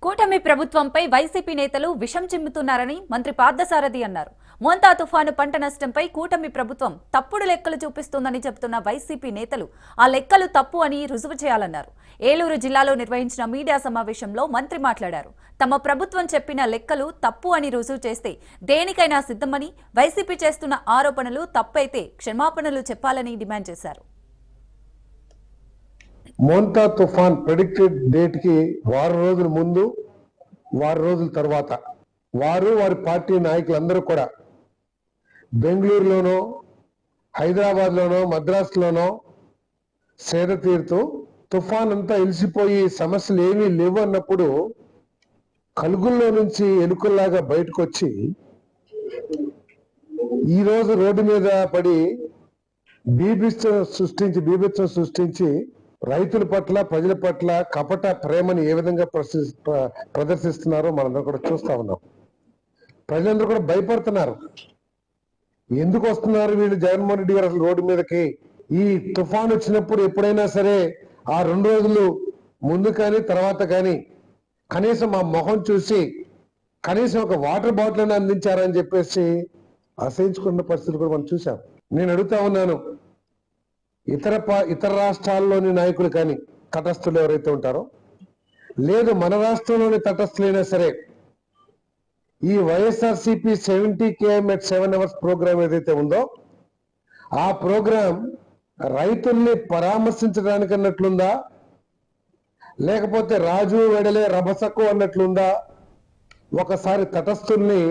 కూటమి ప్రభుత్వంపై వైసీపీ నేతలు విషం చిమ్ముతున్నారని మంత్రి పార్థసారథి అన్నారు. మోంతా తుఫాను పంట నష్టంపై కూటమి ప్రభుత్వం తప్పుడు లెక్కలు చూపిస్తోందని చెబుతున్న వైసీపీ నేతలు ఆ లెక్కలు తప్పు అని రుజువు చేయాలన్నారు. ఏలూరు జిల్లాలో నిర్వహించిన మీడియా సమావేశంలో మంత్రి మాట్లాడారు. తమ ప్రభుత్వం చెప్పిన లెక్కలు తప్పు అని రుజువు చేస్తే దేనికైనా సిద్ధమని, వైసీపీ చేస్తున్న ఆరోపణలు తప్పైతే క్షమాపణలు చెప్పాలని డిమాండ్ చేశారు. మోంతా తుఫాన్ ప్రెడిక్టెడ్ డేట్ కి వారం రోజుల ముందు, వారం రోజుల తర్వాత వారి పార్టీ నాయకులందరూ కూడా బెంగళూరులోనో, హైదరాబాద్లోనో, మద్రాసులోనో సేద తీరుతూ తుఫాన్ అంతా ఎలిసిపోయి సమస్యలు ఏమీ లేవు అన్నప్పుడు కలుగుల్లో నుంచి ఎలుకల్లాగా బయటకు వచ్చి ఈరోజు రోడ్డు మీద పడి బీభత్సం సృష్టించి రైతుల పట్ల, ప్రజల పట్ల కపట ప్రేమని ఏ విధంగా ప్రదర్శిస్తున్నారో మనందరం కూడా చూస్తా ఉన్నాం. ప్రజలందరూ కూడా భయపడుతున్నారు. ఎందుకు వస్తున్నారు వీళ్ళు జగన్మోహన్ రెడ్డి గారు అసలు రోడ్డు మీదకి? ఈ తుఫాన్ వచ్చినప్పుడు ఎప్పుడైనా సరే ఆ 2 రోజులు ముందు కానీ తర్వాత కానీ కనీసం ఆ మొహం చూసి కనీసం ఒక వాటర్ బాటిల్ అని అందించారని చెప్పేసి అసహించుకున్న పరిస్థితులు కూడా మనం చూసాం. నేను అడుగుతా ఉన్నాను, ఇతర రాష్ట్రాల్లోని నాయకులు కానీ తటస్థులు ఎవరైతే ఉంటారో, లేదు మన రాష్ట్రంలోని తటస్థులైనా సరే ఈ YSRCP 70 km at 7 hours programme ఏదైతే ఉందో ఆ ప్రోగ్రాం రైతుల్ని పరామర్శించడానికి అన్నట్లుందా, లేకపోతే రాజు వెడలే రభసకు అన్నట్లుందా? ఒకసారి తటస్థుల్ని